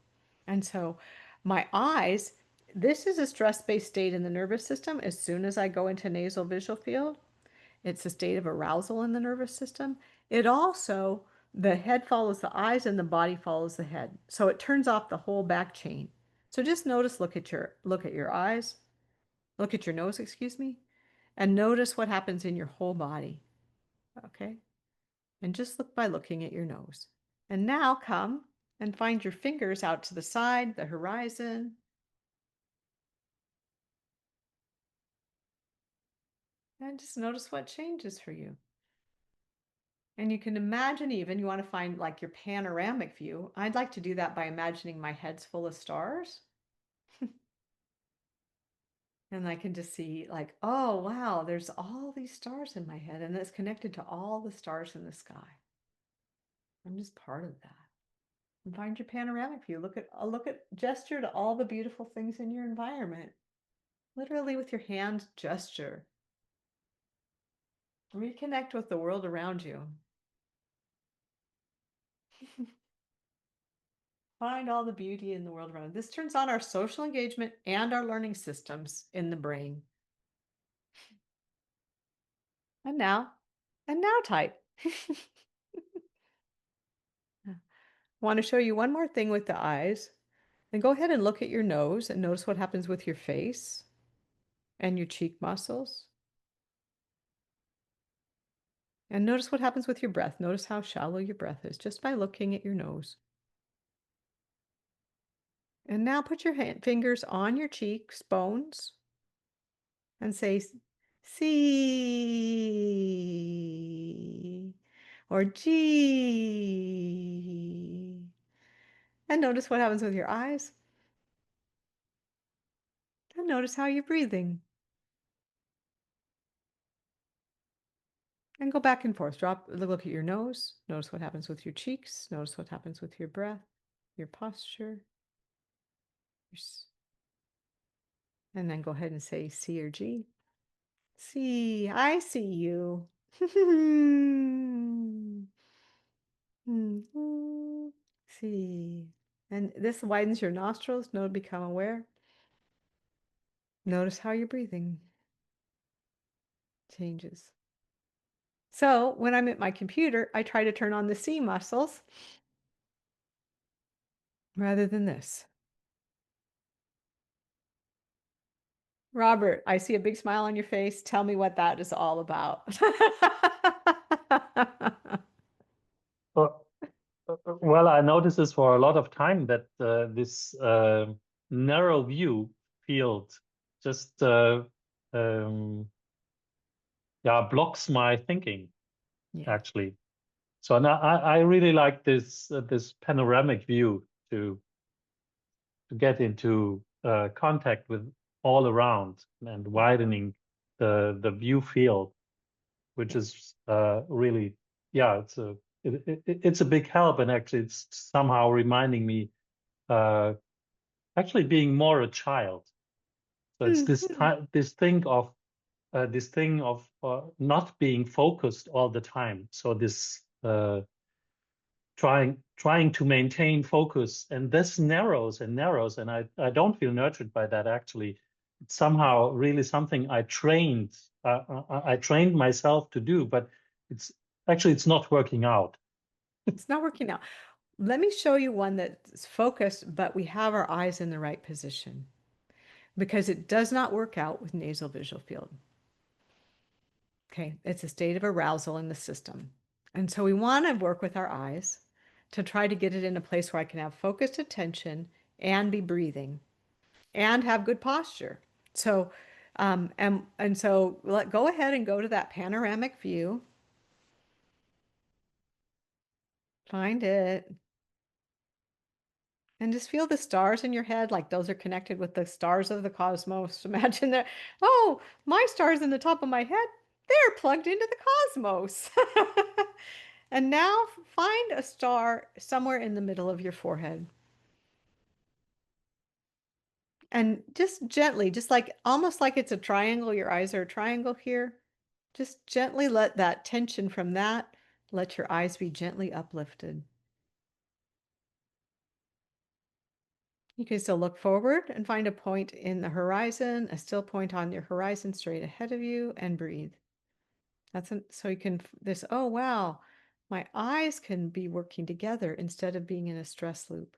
And so my eyes, this is a stress-based state in the nervous system. As soon as I go into nasal visual field, it's a state of arousal in the nervous system. It also, the head follows the eyes and the body follows the head. So it turns off the whole back chain. So just notice, look at your eyes, look at your nose, excuse me, and notice what happens in your whole body. Okay? And just look by looking at your nose. And now come and find your fingers out to the side, the horizon. And just notice what changes for you. And you can imagine, even you want to find like your panoramic view. I'd like to do that by imagining my head's full of stars. And I can just see like, oh, wow, there's all these stars in my head, and it's connected to all the stars in the sky. I'm just part of that. And find your panoramic view. Look at gesture to all the beautiful things in your environment. Literally with your hand gesture. Reconnect with the world around you. Find all the beauty in the world around. This turns on our social engagement and our learning systems in the brain. And now type. Want to show you one more thing with the eyes. Then go ahead and look at your nose and notice what happens with your face and your cheek muscles. And notice what happens with your breath. Notice how shallow your breath is just by looking at your nose. And now put your fingers on your cheeks, bones, and say C or G. And notice what happens with your eyes. And notice how you're breathing. And go back and forth. Look at your nose. Notice what happens with your cheeks. Notice what happens with your breath, your posture. And then go ahead and say C or G. C, I see you. See. And this widens your nostrils. Note, become aware. Notice how you're breathing changes. So when I'm at my computer, I try to turn on the C muscles rather than this. Robert, I see a big smile on your face. Tell me what that is all about. Well, I noticed this for a lot of time that this narrow view field just blocks my thinking. Yeah. actually. So now I really like this this panoramic view to get into contact with all around and widening the view field, which is really, yeah, it's a big help, and actually it's somehow reminding me actually being more a child. So it's Mhm. this thing of not being focused all the time. So this trying to maintain focus, and this narrows and narrows, and I don't feel nurtured by that actually. It's somehow really something I trained myself to do, but it's actually it's not working out. It's not working out. Let me show you one that's focused, but we have our eyes in the right position, because it does not work out with nasal visual field. Okay, it's a state of arousal in the system. And so we want to work with our eyes to try to get it in a place where I can have focused attention and be breathing and have good posture. So, and so go ahead and go to that panoramic view. Find it. And just feel the stars in your head, like those are connected with the stars of the cosmos. Imagine that, oh, my stars in the top of my head, they're plugged into the cosmos. And now find a star somewhere in the middle of your forehead. And just gently, just like almost like it's a triangle, your eyes are a triangle here. Just gently let that tension from that, let your eyes be gently uplifted. You can still look forward and find a point in the horizon, a still point on your horizon straight ahead of you, and breathe. So you can this, oh wow, my eyes can be working together instead of being in a stress loop.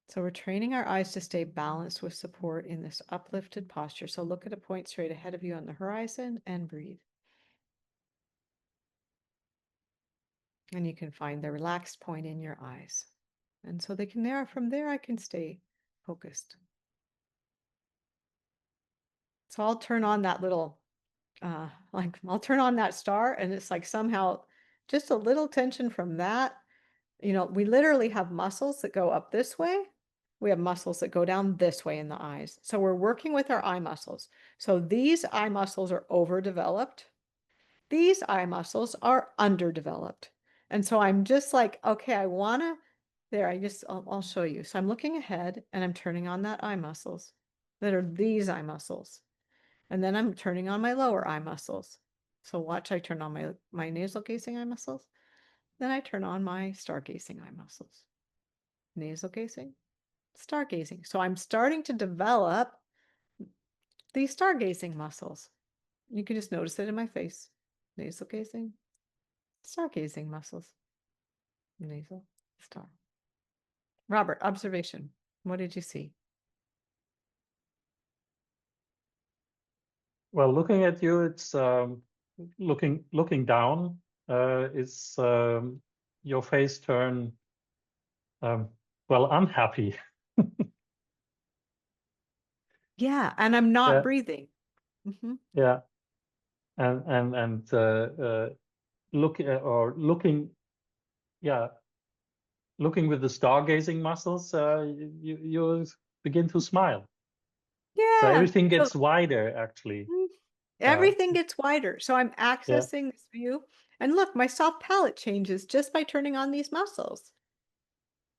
So we're training our eyes to stay balanced with support in this uplifted posture. So look at a point straight ahead of you on the horizon and breathe. And you can find the relaxed point in your eyes. And so they can there, from there I can stay focused. So I'll turn on that little, like I'll turn on that star, and it's like somehow just a little tension from that. You know, we literally have muscles that go up this way. We have muscles that go down this way in the eyes. So we're working with our eye muscles. So these eye muscles are overdeveloped. These eye muscles are underdeveloped. And so I'm just like, okay, I wanna, there, I'll show you. So I'm looking ahead and I'm turning on that eye muscles that are these eye muscles. And then I'm turning on my lower eye muscles. So watch, I turn on my nasal gazing eye muscles. Then I turn on my stargazing eye muscles. Nasal gazing, stargazing. So I'm starting to develop these stargazing muscles. You can just notice it in my face. Nasal gazing, stargazing muscles. Nasal, star. Robert, observation. What did you see? Well, looking at you, it's looking down. Is your face turn well unhappy? Yeah, and I'm not Yeah, breathing. Mm-hmm. yeah, and looking, yeah, looking with the stargazing muscles, you begin to smile. So Yeah. everything So gets wider, actually. everything gets wider. So I'm Yeah, accessing this view. And look, my soft palate changes just by turning on these muscles.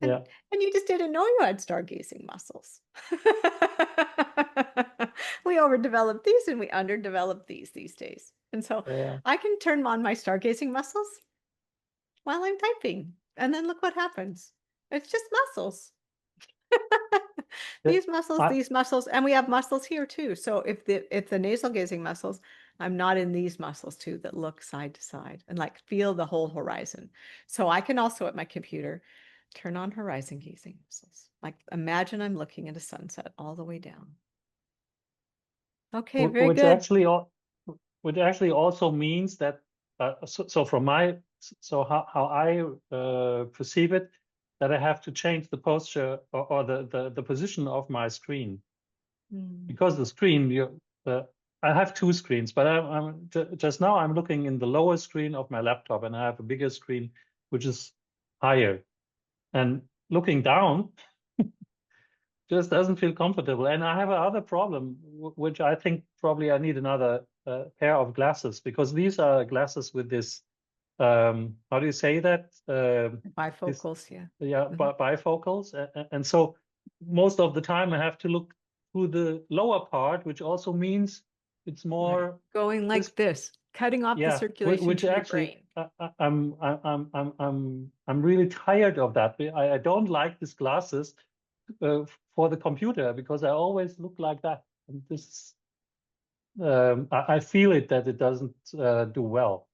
yeah, And you just didn't know you had stargazing muscles. We overdeveloped these and we underdeveloped these days. And so yeah. I can turn on my stargazing muscles while I'm typing. And then look what happens. It's just muscles. Yeah. These muscles, and we have muscles here too. So if the nasal gazing muscles, I'm not in these muscles too that look side to side and like feel the whole horizon. So I can also at my computer turn on horizon gazing muscles. Like imagine I'm looking at a sunset all the way down. Okay, very Which good. actually also means that so from my how I perceive it, that I have to change the posture or the position of my screen, Mm. because the screen I have two screens, but just now I'm looking in the lower screen of my laptop, and I have a bigger screen which is higher. And looking down just doesn't feel comfortable. And I have another problem, which I think probably I need another pair of glasses, because these are glasses with this, how do you say that? Bifocals, yeah. Yeah, Mhm. bifocals. And so most of the time I have to look through the lower part, which also means it's more Going like this, cutting off the yeah, circulation which to your actually brain. I'm really tired of that. I don't like these glasses for the computer, because I always look like that, and this I feel it that it doesn't do well.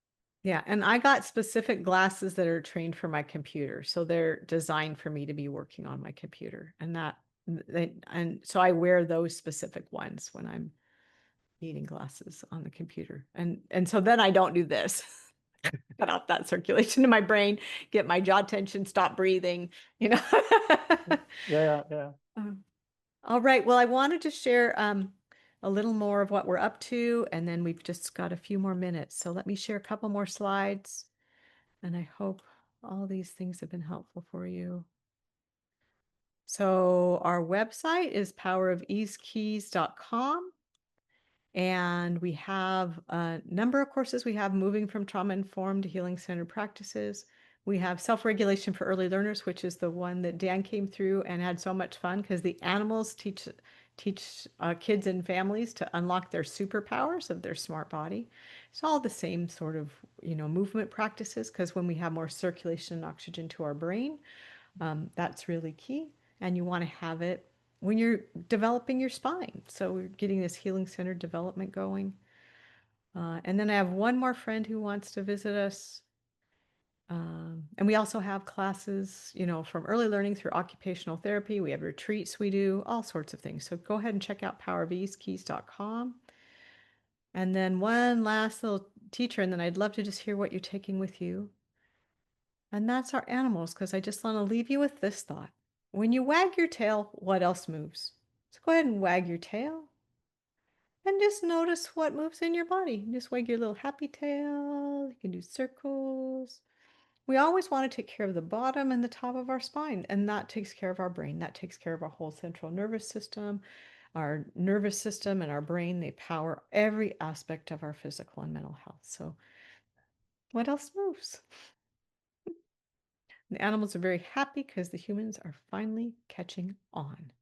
Yeah, and I got specific glasses that are trained for my computer. So they're designed for me to be working on my computer. And so I wear those specific ones when I'm needing glasses on the computer. And so then I don't do this. Cut off that circulation to my brain, get my jaw tension, stop breathing, you know. Yeah. All right. Well, I wanted to share a little more of what we're up to, and then we've just got a few more minutes. So let me share a couple more slides, and I hope all these things have been helpful for you. So our website is powerofeasekeys.com. And we have a number of courses. We have moving from trauma-informed to healing-centered practices. We have self-regulation for early learners, which is the one that Dan came through and had so much fun, because the animals teach kids and families to unlock their superpowers of their smart body. It's all the same sort of, movement practices, because when we have more circulation and oxygen to our brain, that's really key. And you want to have it when you're developing your spine. So we're getting this healing centered development going. And then I have one more friend who wants to visit us. And we also have classes, from early learning through occupational therapy. We have retreats we do, all sorts of things. So go ahead and check out powerofeasekeys.com. And then one last little teacher, and then I'd love to just hear what you're taking with you. And that's our animals, because I just want to leave you with this thought. When you wag your tail, what else moves? So go ahead and wag your tail. And just notice what moves in your body. Just wag your little happy tail. You can do circles. We always want to take care of the bottom and the top of our spine, and that takes care of our brain. That takes care of our whole central nervous system. Our nervous system and our brain, they power every aspect of our physical and mental health. So what else moves? The animals are very happy because the humans are finally catching on.